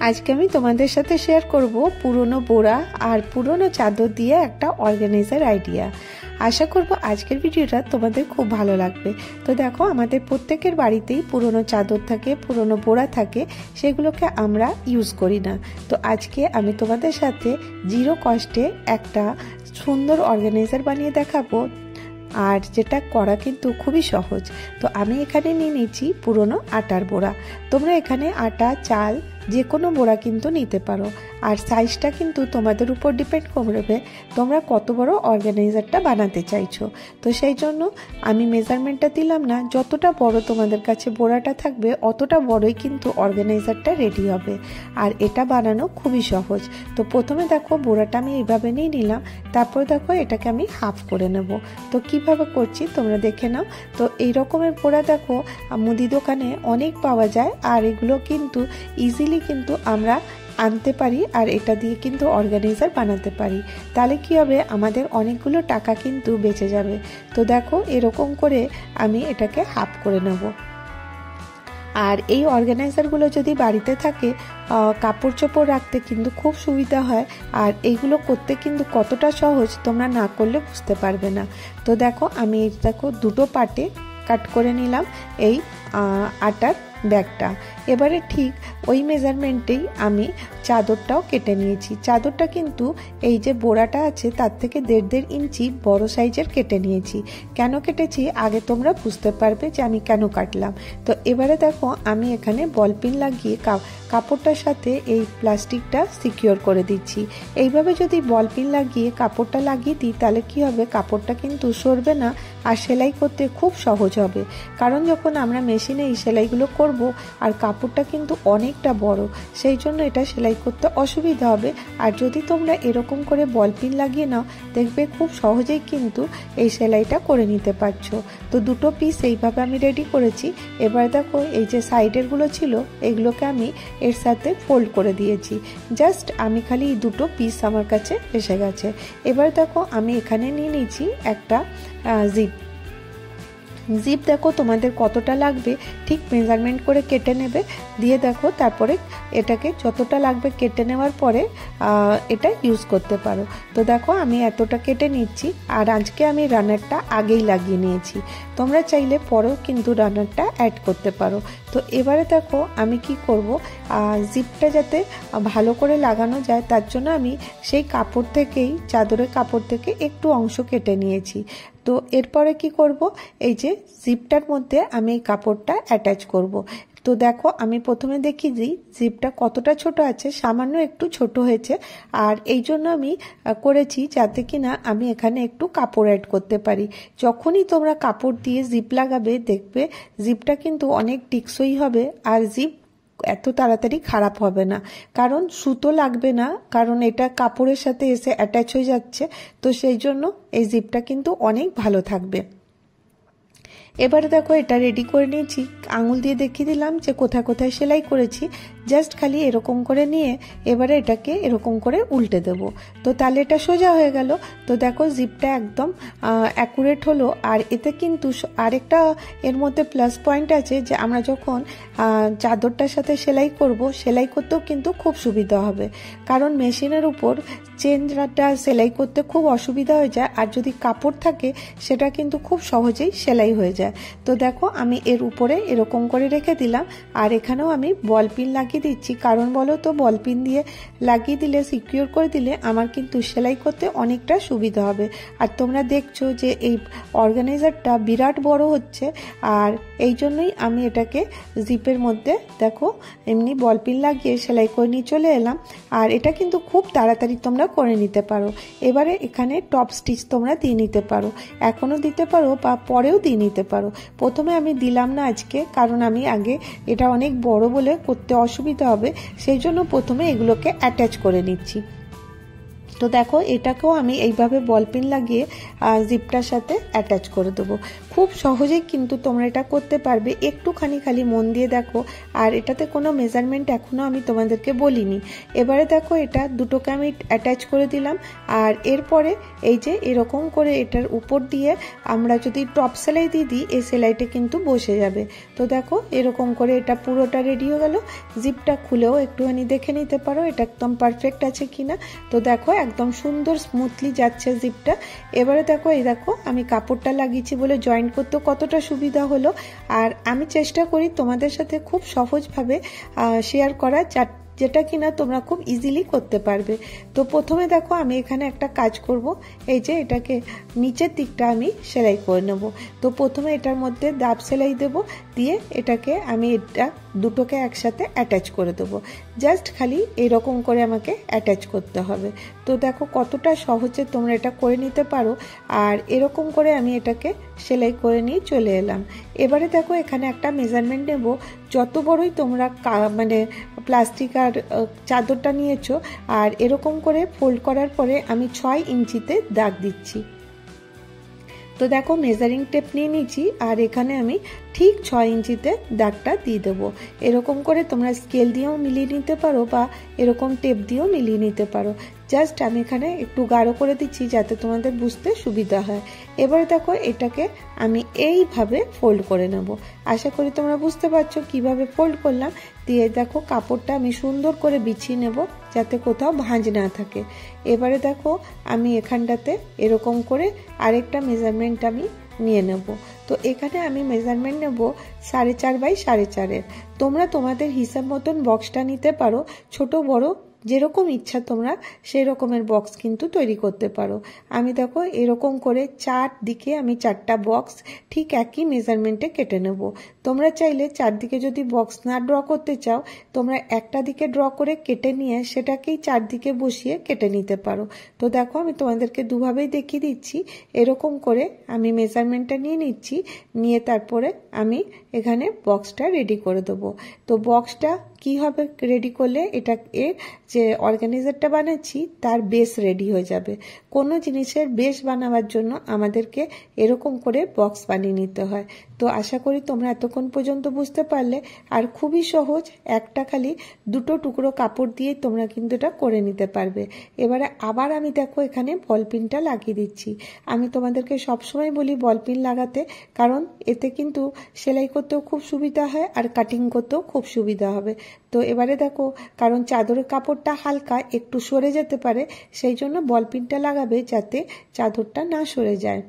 আজকে আমি তোমাদের সাথে শেয়ার করব পুরনো বোরা আর পুরনো চাদর দিয়ে একটা অর্গানাইজার আইডিয়া। আশা করব আজকের ভিডিওটা তোমাদের খুব ভালো লাগবে। তো দেখো, আমাদের প্রত্যেকের বাড়িতেই পুরনো চাদর থাকে, পুরনো বোরা থাকে, সেগুলোকে আমরা ইউজ করি না। তো আজকে আমি তোমাদের সাথে জিরো কস্টে একটা সুন্দর অর্গানাইজার বানিয়ে দেখাবো, আর যেটা করা কিন্তু খুবই সহজ। তো আমি এখানে নিয়ে নিচ্ছি পুরনো আটার বোরা। তোমরা এখানে আটা, চাল যে কোনো বোরা কিন্তু নিতে পারো, আর সাইজটা কিন্তু তোমাদের উপর ডিপেন্ড করবে তোমরা কত বড় অর্গানাইজারটা বানাতে চাইছো। তো সেই জন্য আমি মেজারমেন্টটা দিলাম না, যতটা বড় তোমাদের কাছে বোরাটা থাকবে অতটা বড়ই কিন্তু অর্গানাইজারটা রেডি হবে। আর এটা বানানো খুবই সহজ। তো প্রথমে দেখো, বোরাটা আমি এইভাবে নিয়ে নিলাম, তারপর দেখো এটাকে আমি হাফ করে নেব। তো কিভাবে করছি তোমরা দেখে নাও। তো এই রকমের বোরা দেখো মুদি দোকানে অনেক পাওয়া যায়, আর এগুলো কিন্তু ইজিলি কিন্তু আমরা আনতে পারি, আর এটা দিয়ে কিন্তু অর্গানাইজার বানাতে পারি। তাহলে কি হবে, আমাদের অনেকগুলো টাকা কিন্তু বেঁচে যাবে। তো দেখো এরকম করে আমি এটাকে হাফ করে নেব। আর এই অর্গানাইজারগুলো যদি বাড়িতে থাকে, কাপড় চোপড় রাখতে কিন্তু খুব সুবিধা হয়। আর এইগুলো করতে কিন্তু কতটা সহজ তোমরা না করলে বুঝতে পারবে না। তো দেখো আমি দেখো দুটো পার্টে কাট করে নিলাম এই আটার ব্যাগটা। এবারে ঠিক ওই মেজারমেন্টেই আমি চাদরটাও কেটে নিয়েছি। চাদরটা কিন্তু এই যে বোরাটা আছে তার থেকে 1.5 ইঞ্চি বড় সাইজের কেটে নিয়েছি। কেন কেটেছি আগে তোমরা বুঝতে পারবে যে আমি কেন কাটলাম। তো এবারে দেখো আমি এখানে বল পিন লাগিয়ে কাপড়টার সাথে এই প্লাস্টিকটা সিকিউর করে দিচ্ছি। এইভাবে যদি বল পিন লাগিয়ে কাপড়টা লাগিয়ে দিই তাহলে কি হবে, কাপড়টা কিন্তু সরবে না, আর সেলাই করতে খুব সহজ হবে। কারণ যখন আমরা মেশিনে এই সেলাইগুলো করব, আর কাপড়টা কিন্তু অনেকটা বড়, সেই জন্য এটা সেলাই করতে অসুবিধা হবে। আর যদি তোমরা এরকম করে বল পিন লাগিয়ে নাও, দেখবে খুব সহজেই কিন্তু এই সেলাইটা করে নিতে পারছো। তো দুটো পিস এইভাবে আমি রেডি করেছি। এবার দেখো এই যে সাইডেরগুলো ছিল এগুলোকে আমি এর সাথে ফোল্ড করে দিয়েছি। জাস্ট আমি খালি দুটো পিস আমার কাছে এসে গেছে। এবার দেখো আমি এখানে নিয়ে নিয়েছি একটা জিপ দেখো তোমাদের কতটা লাগবে ঠিক মেজারমেন্ট করে কেটে নেবে, দিয়ে দেখো তারপরে এটাকে যতটা লাগবে কেটে নেওয়ার পরে এটা ইউজ করতে পারো। তো দেখো আমি এতটা কেটে নিচ্ছি, আর আজকে আমি রানারটা আগেই লাগিয়ে নিয়েছি। তোমরা চাইলে পরেও কিন্তু রানারটা অ্যাড করতে পারো। তো এবারে দেখো আমি কি করব, জিপটা যাতে ভালো করে লাগানো যায় তার জন্য আমি সেই কাপড় থেকেই, চাদরের কাপড় থেকে একটু অংশ কেটে নিয়েছি। তো এরপরে কি করব, এই যে জিপটার মধ্যে আমি এই কাপড়টা অ্যাটাচ করব। তো দেখো আমি প্রথমে দেখিয়ে দিই জিপটা কতটা ছোট আছে, সামান্য একটু ছোট হয়েছে। আর এই জন্য আমি করেছি যাতে কিনা আমি এখানে একটু কাপড় অ্যাড করতে পারি। যখনই তোমরা কাপড় দিয়ে জিপ লাগাবে দেখবে জিপটা কিন্তু অনেক টেকসই হবে, আর জিপ এত তাড়াতাড়ি খারাপ হবে না, কারণ সুতো লাগবে না, কারণ এটা কাপড়ের সাথে এসে অ্যাটাচ হয়ে যাচ্ছে। তো সেই জন্য এই জিপটা কিন্তু অনেক ভালো থাকবে। এবারে দেখো এটা রেডি করে নিয়েছি, আঙুল দিয়ে দেখিয়ে দিলাম যে কোথায় কোথায় সেলাই করেছি। জাস্ট খালি এরকম করে নিয়ে এবারে এটাকে এরকম করে উল্টে দেব। তো তাহলে এটা সোজা হয়ে গেল। তো দেখো জিপটা একদম অ্যাকুরেট হলো। আর এতে কিন্তু আরেকটা এর মধ্যে প্লাস পয়েন্ট আছে যে আমরা যখন চাদরটার সাথে সেলাই করব, সেলাই করতেও কিন্তু খুব সুবিধা হবে। কারণ মেশিনের উপর চেনটা সেলাই করতে খুব অসুবিধা হয়ে যায়, আর যদি কাপড় থাকে সেটা কিন্তু খুব সহজেই সেলাই হয়ে যায়। তো দেখো আমি এর উপরে এরকম করে রেখে দিলাম, আর এখানেও আমি বল পিন লাগিয়ে দিচ্ছি। কারণ বলো তো, বল পিন দিয়ে লাগিয়ে দিলে, সিকিউর করে দিলে আমার কিন্তু সেলাই করতে অনেকটা সুবিধা হবে। আর তোমরা দেখছো যে এই অর্গানাইজারটা বিরাট বড় হচ্ছে, আর এই জন্যই আমি এটাকে জিপের মধ্যে দেখো এমনি বল পিন লাগিয়ে সেলাই করে নিয়ে চলে এলাম। আর এটা কিন্তু খুব তাড়াতাড়ি তোমরা করে নিতে পারো। এবারে এখানে টপ স্টিচ তোমরা দিয়ে নিতে পারো, এখনও দিতে পারো বা পরেও দিয়ে নিতে পারো। প্রথমে আমি দিলাম না আজকে, কারণ আমি আগে এটা অনেক বড় বলে করতে অসুবিধা হবে, সেই জন্য প্রথমে এগুলোকে অ্যাটাচ করে নিচ্ছি। তো দেখো এটাকেও আমি এইভাবে বল পিন লাগিয়ে জিপটার সাথে অ্যাটাচ করে দেবো। খুব সহজেই কিন্তু তোমরা এটা করতে পারবে, একটুখানি খালি মন দিয়ে দেখো। আর এটাতে কোনো মেজারমেন্ট এখনও আমি তোমাদেরকে বলিনি। এবারে দেখো এটা দুটোকে আমি অ্যাটাচ করে দিলাম। আর এরপরে এই যে এরকম করে এটার উপর দিয়ে আমরা যদি টপ সেলাই দিয়ে দিই, এই সেলাইটা কিন্তু বসে যাবে। তো দেখো এরকম করে এটা পুরোটা রেডি হয়ে গেল। জিপটা খুলেও একটুখানি দেখে নিতে পারো এটা একদম পারফেক্ট আছে কিনা। তো দেখো একদম সুন্দর স্মুথলি যাচ্ছে জিপটা। এবারে দেখো এই দেখো আমি কাপড়টা লাগিয়েছি বলে জয়েন্ট করতে কতটা সুবিধা হলো। আর আমি চেষ্টা করি তোমাদের সাথে খুব সহজভাবে শেয়ার করা, যেটা কিনা তোমরা খুব ইজিলি করতে পারবে। তো প্রথমে দেখো আমি এখানে একটা কাজ করব, এই যে এটাকে নিচের দিকটা আমি সেলাই করে নেব। তো প্রথমে এটার মধ্যে দাব সেলাই দেব, দিয়ে এটাকে আমি এটা দুটোকে একসাথে অ্যাটাচ করে দেবো। জাস্ট খালি এরকম করে আমাকে অ্যাটাচ করতে হবে। তো দেখো কতটা সহজে তোমরা এটা করে নিতে পারো। আর এরকম করে আমি এটাকে সেলাই করে নিয়ে চলে এলাম। এবারে দেখো এখানে একটা মেজারমেন্ট নেব। যত বড়ই তোমরা মানে প্লাস্টিক আর চাদরটা নিয়েছো, আর এরকম করে ফোল্ড করার পরে আমি 6 ইঞ্চিতে দাগ দিচ্ছি। তো দেখো মেজারিং টেপ নিয়ে নিয়েছি, আর এখানে আমি ঠিক 6 ইঞ্চিতে দাগটা দিয়ে দেবো। এরকম করে তোমরা স্কেল দিয়েও মিলিয়ে নিতে পারো বা এরকম টেপ দিয়েও মিলিয়ে নিতে পারো। জাস্ট আমি এখানে একটু গাঢ় করে দিচ্ছি যাতে তোমাদের বুঝতে সুবিধা হয়। এবারে দেখো এটাকে আমি এইভাবে ফোল্ড করে নেব। আশা করি তোমরা বুঝতে পারছো কিভাবে ফোল্ড করলাম। দিয়ে দেখো কাপড়টা আমি সুন্দর করে বিছিয়ে নেব যাতে কোথাও ভাঁজ না থাকে। এবারে দেখো আমি এখানটাতে এরকম করে আরেকটা মেজারমেন্ট আমি নিয়ে নেব। তো এখানে আমি মেজারমেন্ট নেব 4.5 বাই 4.5। তোমরা তোমাদের হিসাব মতন বক্সটা নিতে পারো, ছোট বড় যেরকম ইচ্ছা তোমরা সেই রকমের বক্স কিন্তু তৈরি করতে পারো। আমি দেখো এরকম করে 4 দিকে আমি 4টা বক্স ঠিক একই মেজারমেন্টে কেটে নেব। তোমরা চাইলে 4 দিকে যদি বক্স না ড্র করতে চাও, তোমরা একটা দিকে ড্র করে কেটে নিয়ে সেটাকেই 4 দিকে বসিয়ে কেটে নিতে পারো। তো দেখো আমি তোমাদেরকে দুভাবেই দেখিয়ে দিচ্ছি। এরকম করে আমি মেজারমেন্টটা নিয়ে নিচ্ছি, নিয়ে তারপরে আমি এখানে বক্সটা রেডি করে দেবো। তো বক্সটা কি হবে রেডি করলে, এটা এর যে অর্গানাইজারটা বানাচ্ছি তার বেস রেডি হয়ে যাবে। কোনো জিনিসের বেস বানাবার জন্য আমাদেরকে এরকম করে বক্স বানিয়ে নিতে হয়। তো আশা করি তোমরা এতক্ষণ পর্যন্ত বুঝতে পারলে। আর খুবই সহজ, একটা খালি দুটো টুকরো কাপড় দিয়ে তোমরা কিন্তু এটা করে নিতে পারবে। এবারে আবার আমি দেখো এখানে বল পিনটা লাগিয়ে দিচ্ছি। আমি তোমাদেরকে সবসময় বলি বল পিন লাগাতে, কারণ এতে কিন্তু সেলাই করতেও খুব সুবিধা হয় আর কাটিং করতেও খুব সুবিধা হবে। তো এবারে দেখো, কারণ চাদরের কাপড়টা হালকা একটু সরে যেতে পারে, সেই জন্য বল পিনটা লাগাবে যাতে চাদরটা না সরে যায়।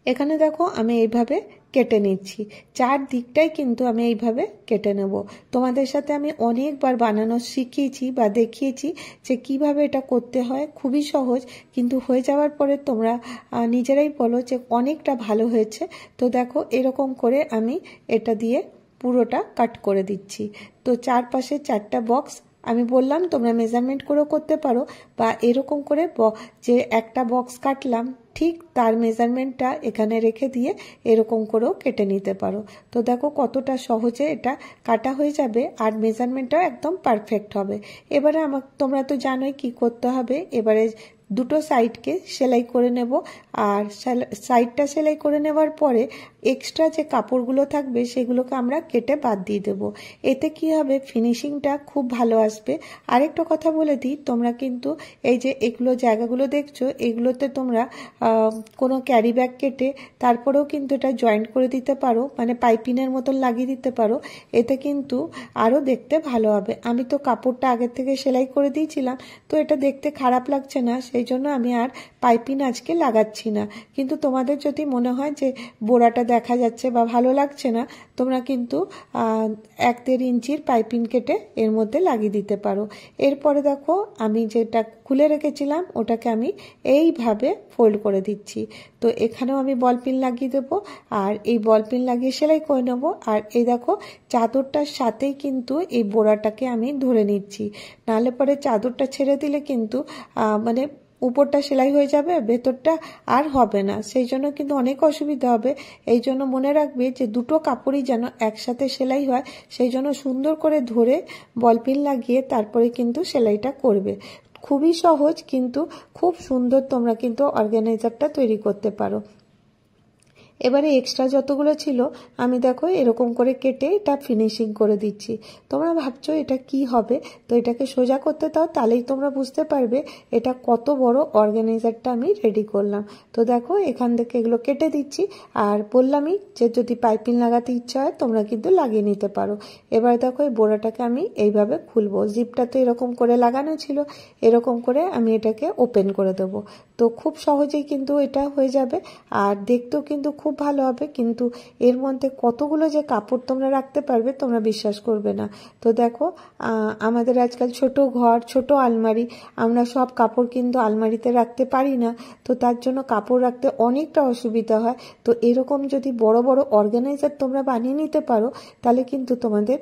এখানে দেখো আমি এইভাবে কেটে নিচ্ছি, 4 দিকটাই কিন্তু আমি এইভাবে কেটে নেব। তোমাদের সাথে আমি অনেকবার বানানো শিখিয়েছি বা দেখিয়েছি যে কিভাবে এটা করতে হয়। খুবই সহজ, কিন্তু হয়ে যাওয়ার পরে তোমরা নিজেরাই বলো যে অনেকটা ভালো হয়েছে। তো দেখো এরকম করে আমি এটা দিয়ে পুরোটা কাট করে দিচ্ছি। তো চারপাশে 4টা বক্স আমি বললাম তোমরা মেজারমেন্ট করেও করতে পারো, বা এরকম করে যে একটা বক্স কাটলাম ঠিক তার মেজারমেন্টটা এখানে রেখে দিয়ে এরকম করেও কেটে নিতে পারো। তো দেখো কতটা সহজে এটা কাটা হয়ে যাবে, আর মেজারমেন্টটাও একদম পারফেক্ট হবে। এবারে তোমরা তো জানোই কি করতে হবে। এবারে দুটো সাইডকে সেলাই করে নেব, আর সাইডটা সেলাই করে নেওয়ার পরে এক্সট্রা যে কাপড়গুলো থাকবে সেগুলোকে আমরা কেটে বাদ দিয়ে দেব। এতে কি হবে, ফিনিশিংটা খুব ভালো আসবে। আরেকটা কথা বলে দিই, তোমরা কিন্তু এই যে এগুলো জায়গাগুলো দেখছো, এগুলোতে তোমরা কোনো ক্যারি ব্যাগ কেটে তারপরেও কিন্তু এটা জয়েন্ট করে দিতে পারো, মানে পাইপিনের মতন লাগিয়ে দিতে পারো। এতে কিন্তু আরও দেখতে ভালো হবে। আমি তো কাপড়টা আগের থেকে সেলাই করে দিয়েছিলাম, তো এটা দেখতে খারাপ লাগছে না, সেই জন্য আমি আর পাইপিন আজকে লাগাচ্ছি না। কিন্তু তোমাদের যদি মনে হয় যে বোড়াটা দেখা যাচ্ছে বা ভালো লাগছে না, তোমরা কিন্তু 1-1.5 ইঞ্চির পাইপিন কেটে এর মধ্যে লাগিয়ে দিতে পারো। এরপরে দেখো আমি যেটা খুলে রেখেছিলাম ওটাকে আমি এইভাবে ফোল্ড করে দিচ্ছি। তো এখানেও আমি বল পিন লাগিয়ে দেবো, আর এই বল পিন লাগিয়ে সেলাই করে নেব। আর এই দেখো চাদরটার সাথেই কিন্তু এই বোড়াটাকে আমি ধরে নিচ্ছি, নাহলে পরে চাদরটা ছেড়ে দিলে কিন্তু মানে উপরটা সেলাই হয়ে যাবে, ভেতরটা আর হবে না, সেই জন্য কিন্তু অনেক অসুবিধা হবে। এই জন্য মনে রাখবে যে দুটো কাপড়ই যেন একসাথে সেলাই হয়, সেই জন্য সুন্দর করে ধরে বল পিন লাগিয়ে তারপরে কিন্তু সেলাইটা করবে। খুবই সহজ, কিন্তু খুব সুন্দর তোমরা কিন্তু অর্গানাইজারটা তৈরি করতে পারো। এবারে এক্সট্রা যতগুলো ছিল আমি দেখো এরকম করে কেটে এটা ফিনিশিং করে দিচ্ছি। তোমরা ভাবছো এটা কি হবে, তো এটাকে সোজা করতে দাও, তাহলেই তোমরা বুঝতে পারবে এটা কত বড় অর্গানাইজারটা আমি রেডি করলাম। তো দেখো এখান থেকে এগুলো কেটে দিচ্ছি। আর বললামই যে যদি পাইপিং লাগাতে ইচ্ছা হয় তোমরা কিন্তু লাগিয়ে নিতে পারো। এবার দেখো এই বোড়াটাকে আমি এইভাবে খুলবো। জিপটা তো এরকম করে লাগানো ছিল, এরকম করে আমি এটাকে ওপেন করে দেবো। তো খুব সহজেই কিন্তু এটা হয়ে যাবে, আর দেখতেও কিন্তু খুব ভালো হবে। কিন্তু এর মধ্যে কতগুলো যে কাপড় তোমরা রাখতে পারবে তোমরা বিশ্বাস করবে না। তো দেখো আমাদের আজকাল ছোট ঘর, ছোট আলমারি, আমরা সব কাপড় কিন্তু আলমারিতে রাখতে পারি না, তো তার জন্য কাপড় রাখতে অনেকটা অসুবিধা হয়। তো এরকম যদি বড় বড় অর্গানাইজার তোমরা বানিয়ে নিতে পারো তাহলে কিন্তু তোমাদের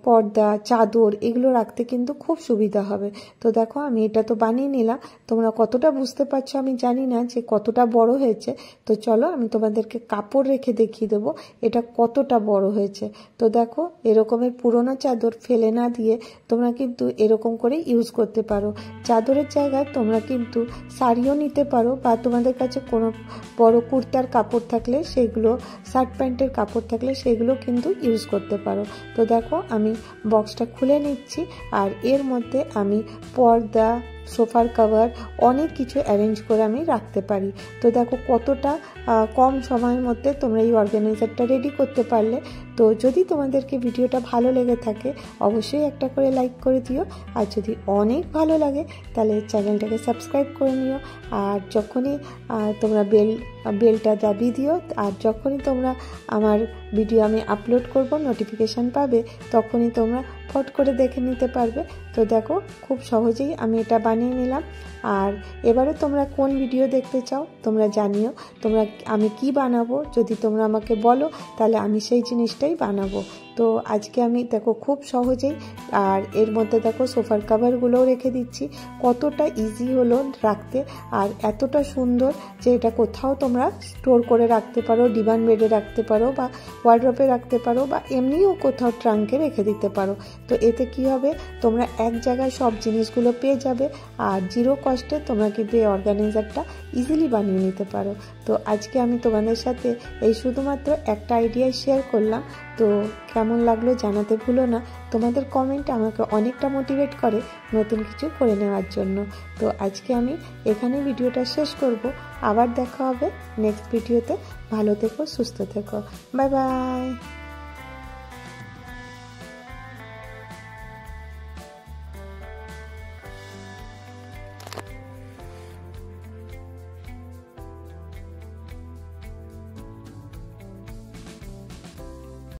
পর্দা, চাদর এগুলো রাখতে কিন্তু খুব সুবিধা হবে। তো দেখো আমি এটা তো বানিয়ে নিলাম, তোমরা কতটা বুঝতে পারছো আমি জানি না যে কতটা বড় হয়েছে। তো চলো আমি তোমাদেরকে কাপড় রেখে দেখিয়ে দেবো এটা কতটা বড় হয়েছে। তো দেখো এরকমের পুরোনো চাদর ফেলে না দিয়ে তোমরা কিন্তু এরকম করে ইউজ করতে পারো। চাদরের জায়গায় তোমরা কিন্তু শাড়িও নিতে পারো, বা তোমাদের কাছে কোনো বড় কুর্তার কাপড় থাকলে সেগুলো, শার্ট প্যান্টের কাপড় থাকলে সেগুলো কিন্তু ইউজ করতে পারো। তো দেখো আমি বক্সটা খুলে নিচ্ছি, আর এর মধ্যে আমি পর্দা, সোফার কভার অনেক কিছু অ্যারেঞ্জ করে আমি রাখতে পারি। তো দেখো কতটা কম সময়ের মধ্যে তোমরা এই অর্গানাইজারটা রেডি করতে পারলে। তো যদি তোমাদেরকে ভিডিওটা ভালো লেগে থাকে অবশ্যই একটা করে লাইক করে দিও, আর যদি অনেক ভালো লাগে তাহলে চ্যানেলটাকে সাবস্ক্রাইব করে নিও। আর যখনই তোমরা বেলটা দাবিয়ে দিও, আর যখনই তোমরা আমার ভিডিও আমি আপলোড করব নোটিফিকেশান পাবে, তখনই তোমরা ফট করে দেখে নিতে পারবে। তো দেখো খুব সহজেই আমি এটা বানিয়ে নিলাম। আর এবারে তোমরা কোন ভিডিও দেখতে চাও তোমরা জানিও, তোমরা আমি কি বানাবো যদি তোমরা আমাকে বলো তাহলে আমি সেই জিনিসটাই বানাবো। তো আজকে আমি দেখো খুব সহজেই, আর এর মধ্যে দেখো সোফার কাভারগুলোও রেখে দিচ্ছি। কতটা ইজি হলো রাখতে, আর এতটা সুন্দর যে এটা কোথাও তোমরা স্টোর করে রাখতে পারো, ডিভান বেডে রাখতে পারো, বা ওয়ার্ড্রপে রাখতে পারো, বা এমনিও কোথাও ট্রাঙ্কে রেখে দিতে পারো। তো এতে কি হবে, তোমরা এক জায়গায় সব জিনিসগুলো পেয়ে যাবে, আর জিরো কস্টে তোমরা কিন্তু এই অর্গানাইজারটা ইজিলি বানিয়ে নিতে পারো। তো আজকে আমি তোমাদের সাথে এই শুধুমাত্র একটা আইডিয়া শেয়ার করলাম। তো কেমন লাগলো জানাতে ভুলো না, তোমাদের কমেন্ট আমাকে অনেকটা মোটিভেট করে নতুন কিছু করে নেওয়ার জন্য। তো আজকে আমি এখানে ভিডিওটা শেষ করব, আবার দেখা হবে নেক্সট ভিডিওতে। ভালো থেকো, সুস্থ থেকো, বাই বাই।